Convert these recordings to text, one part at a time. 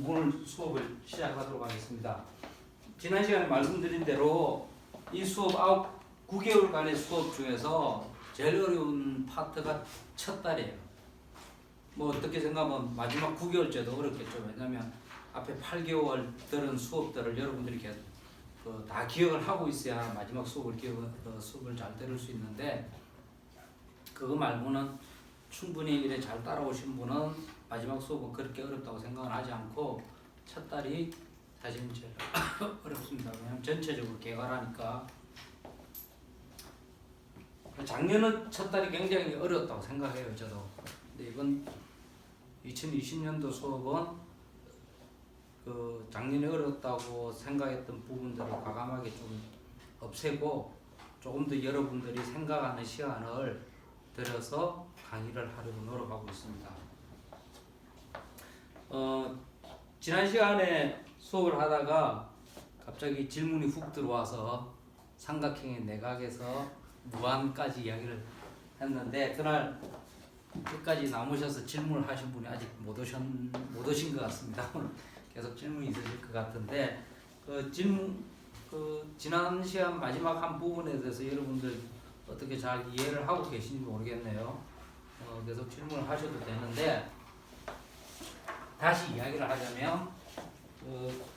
오늘 수업을 시작하도록 하겠습니다. 지난 시간에 말씀드린 대로 이 수업 9개월간의 수업 중에서 제일 어려운 파트가 첫 달이에요. 뭐 어떻게 생각하면 마지막 9개월째도 어렵겠죠. 왜냐하면 앞에 8개월 들은 수업들을 여러분들이 다 기억을 하고 있어야 마지막 수업을 수업을 잘 들을 수 있는데, 그거 말고는 충분히 이래 잘 따라오신 분은 마지막 수업은 그렇게 어렵다고 생각을 하지 않고 첫 달이 사실 제일 어렵습니다. 왜냐하면 전체적으로 개괄하니까. 작년은 첫 달이 굉장히 어려웠다고 생각해요, 저도. 근데 이번 2020년도 수업은 작년에 어려웠다고 생각했던 부분들을 과감하게 좀 없애고 조금 더 여러분들이 생각하는 시간을 들여서 강의를 하려고 노력하고 있습니다. 지난 시간에 수업을 하다가 갑자기 질문이 훅 들어와서 삼각형의 내각에서 무한까지 이야기를 했는데, 그날 끝까지 남으셔서 질문을 하신 분이 아직 못 오신 것 같습니다. 계속 질문이 있으실 것 같은데, 지난 시간 마지막 한 부분에 대해서 여러분들 어떻게 잘 이해를 하고 계신지 모르겠네요. 계속 질문을 하셔도 되는데, 다시 이야기를 하자면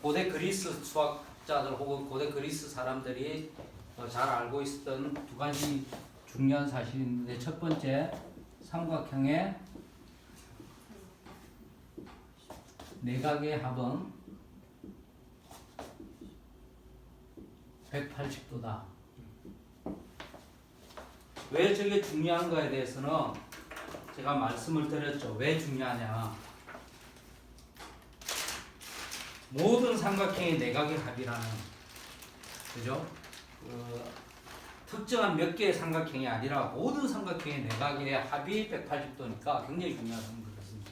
고대 그리스 수학자들 혹은 고대 그리스 사람들이 잘 알고 있었던 두 가지 중요한 사실이 있는데, 첫 번째, 삼각형의 내각의 합은 180도다. 왜 저게 중요한가에 대해서는 제가 말씀을 드렸죠. 왜 중요하냐. 모든 삼각형의 내각의 합이라는, 그죠? 특정한 몇 개의 삼각형이 아니라 모든 삼각형의 내각의 합이 180도니까 굉장히 중요하다는 것입니다.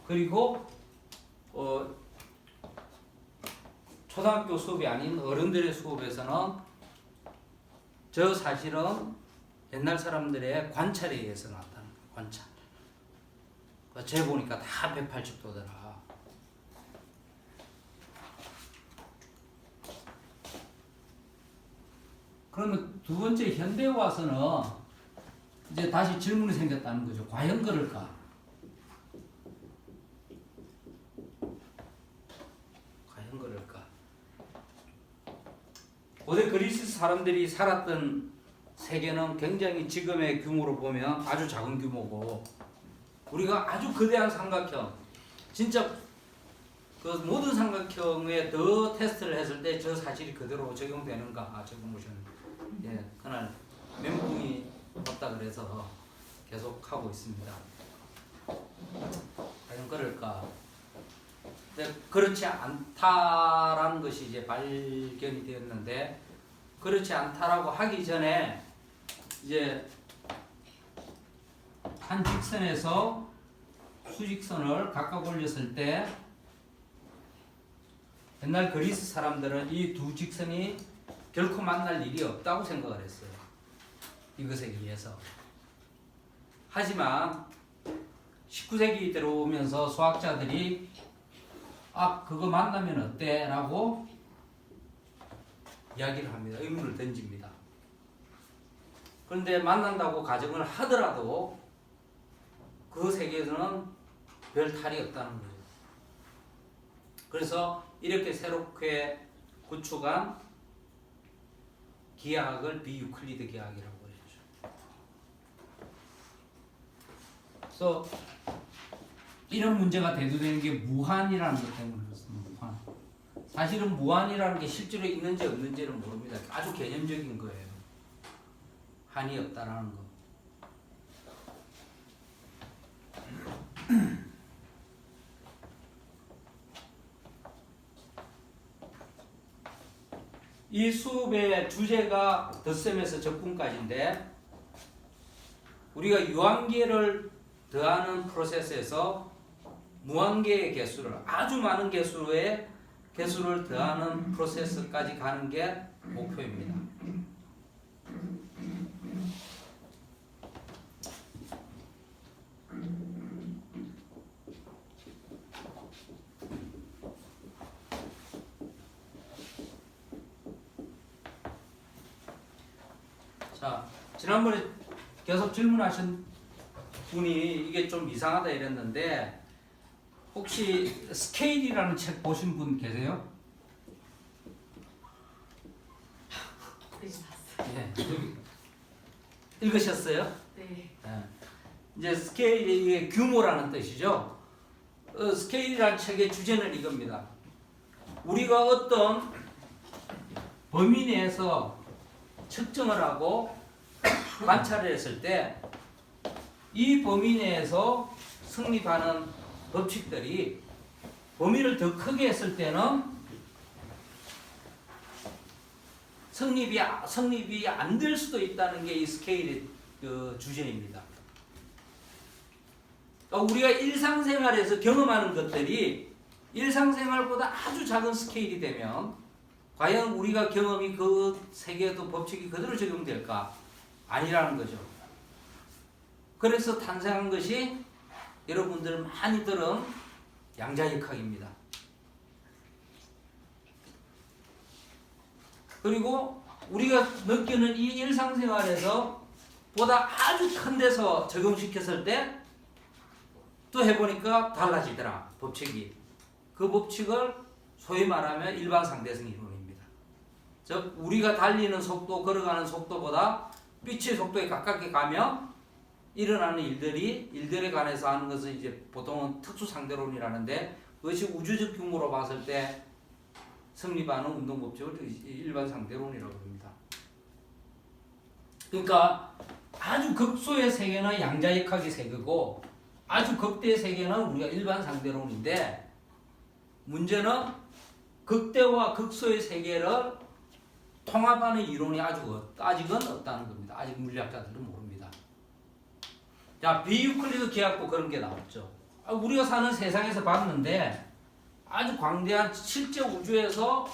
그리고 초등학교 수업이 아닌 어른들의 수업에서는 저 사실은 옛날 사람들의 관찰에 의해서 나타나는 거예요. 관찰. 재 보니까 다 180도더라. 그러면 두 번째, 현대에 와서는 이제 다시 질문이 생겼다는 거죠. 과연 그럴까? 과연 그럴까? 고대 그리스 사람들이 살았던 세계는 굉장히 지금의 규모로 보면 아주 작은 규모고, 우리가 아주 거대한 삼각형, 진짜 그 모든 삼각형에 더 테스트를 했을 때 저 사실이 그대로 적용되는가 적용보시는, 그날 멘붕이 없다 그래서 계속 하고 있습니다. 과연 그럴까? 근데 그렇지 않다라는 것이 이제 발견이 되었는데, 그렇지 않다라고 하기 전에 이제 한 직선에서 수직선을 각각 올렸을 때 옛날 그리스 사람들은 이 두 직선이 결코 만날 일이 없다고 생각을 했어요. 이것에 의해서. 하지만 19세기 들어오면서 수학자들이 그거 만나면 어때? 라고 이야기를 합니다. 의문을 던집니다. 그런데 만난다고 가정을 하더라도 그 세계에서는 별 탈이 없다는 거죠. 그래서 이렇게 새롭게 구축한 기하학을 비유클리드 기하학이라고 했죠. 그래서 이런 문제가 대두되는 게 무한이라는 것 때문에 그렇습니다. 무한. 사실은 무한이라는 게 실제로 있는지 없는지는 모릅니다. 아주 개념적인 거예요. 한이 없다라는 거. 이 수업의 주제가 덧셈에서 적분까지인데, 우리가 유한계를 더하는 프로세스에서 무한계의 개수를, 아주 많은 개수의 개수를 더하는 프로세스까지 가는 게 목표입니다. 자, 지난번에 계속 질문하신 분이 이게 좀 이상하다 이랬는데 혹시 스케일이라는 책 보신 분 계세요? 네. 읽으셨어요? 네. 네. 이제 스케일이 이게 규모라는 뜻이죠. 스케일이라는 책의 주제는 이겁니다. 우리가 어떤 범위 내에서 측정을 하고 관찰을 했을 때 이 범위 내에서 성립하는 법칙들이 범위를 더 크게 했을 때는 성립이 안 될 수도 있다는 게 이 스케일의 주제입니다. 우리가 일상생활에서 경험하는 것들이 일상생활보다 아주 작은 스케일이 되면 과연 우리가 경험이 그 세계에도 법칙이 그대로 적용될까? 아니라는 거죠. 그래서 탄생한 것이 여러분들 많이들은 양자역학입니다. 그리고 우리가 느끼는 이 일상생활에서 보다 아주 큰 데서 적용시켰을 때 또 해보니까 달라지더라, 법칙이. 그 법칙을 소위 말하면 일반 상대성 이론입니다. 즉 우리가 달리는 속도, 걸어가는 속도보다 빛의 속도에 가깝게 가면 일어나는 일들에 관해서 하는 것은 이제 보통은 특수 상대론이라는데 그것이 우주적 규모로 봤을 때 성립하는 운동 법칙을 일반 상대론이라고 합니다. 그러니까 아주 극소의 세계는 양자역학의 세계고 아주 극대의 세계는 우리가 일반 상대론인데 문제는 극대와 극소의 세계를 통합하는 이론이 아직은 없다는 겁니다. 아직 물리학자들은 모릅니다. 자, 비유클리드 기하학도 그런 게 나왔죠. 우리가 사는 세상에서 봤는데 아주 광대한 실제 우주에서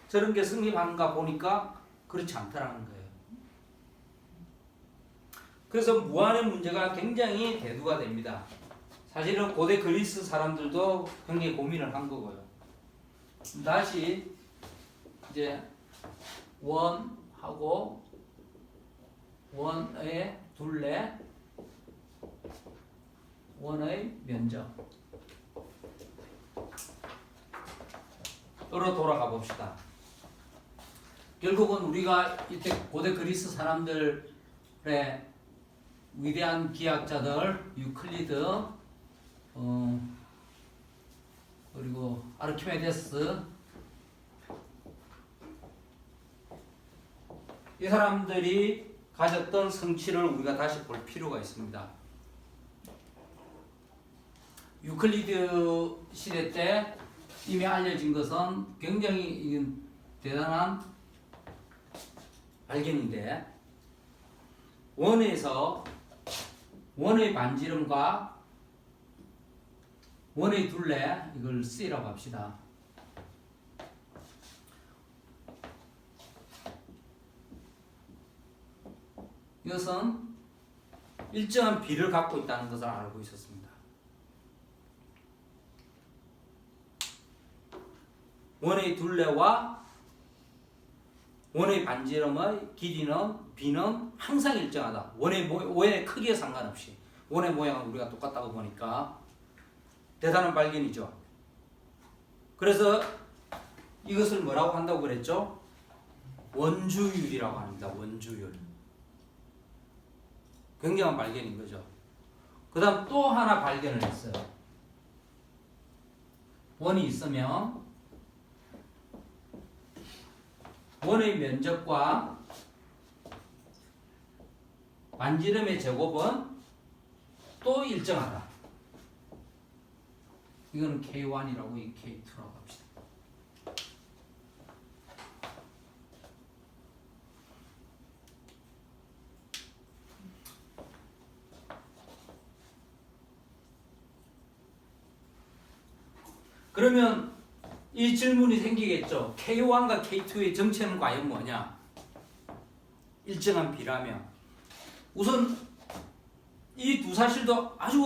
저런 게 성립하는가 보니까 그렇지 않다라는 거예요. 그래서 무한의 문제가 굉장히 대두가 됩니다. 사실은 고대 그리스 사람들도 굉장히 고민을 한 거고요. 다시 이제 원하고 원의 둘레, 원의 면적 으로 돌아가 봅시다. 결국은 우리가 이때 고대 그리스 사람들의 위대한 기하학자들 유클리드, 그리고 아르키메데스, 이 사람들이 가졌던 성취를 우리가 다시 볼 필요가 있습니다. 유클리드 시대 때 이미 알려진 것은 굉장히 대단한 발견인데 원에서 원의 반지름과 원의 둘레, 이걸 C라고 합시다. 이것은 일정한 비를 갖고 있다는 것을 알고 있었습니다. 원의 둘레와 원의 반지름의 길이는 B는 항상 일정하다. 원의 크기에 상관없이 원의 모양은 우리가 똑같다고 보니까 대단한 발견이죠. 그래서 이것을 뭐라고 한다고 그랬죠? 원주율이라고 합니다. 원주율. 굉장한 발견인 거죠. 그 다음 또 하나 발견을 했어요. 원이 있으면 원의 면적과 반지름의 제곱은 또 일정하다. 이거는 K1이라고 이 K2라고 합시다. 그러면 이 질문이 생기겠죠. K1과 K2의 정체는 과연 뭐냐? 일정한 비라면 우선 이 두 사실도 아주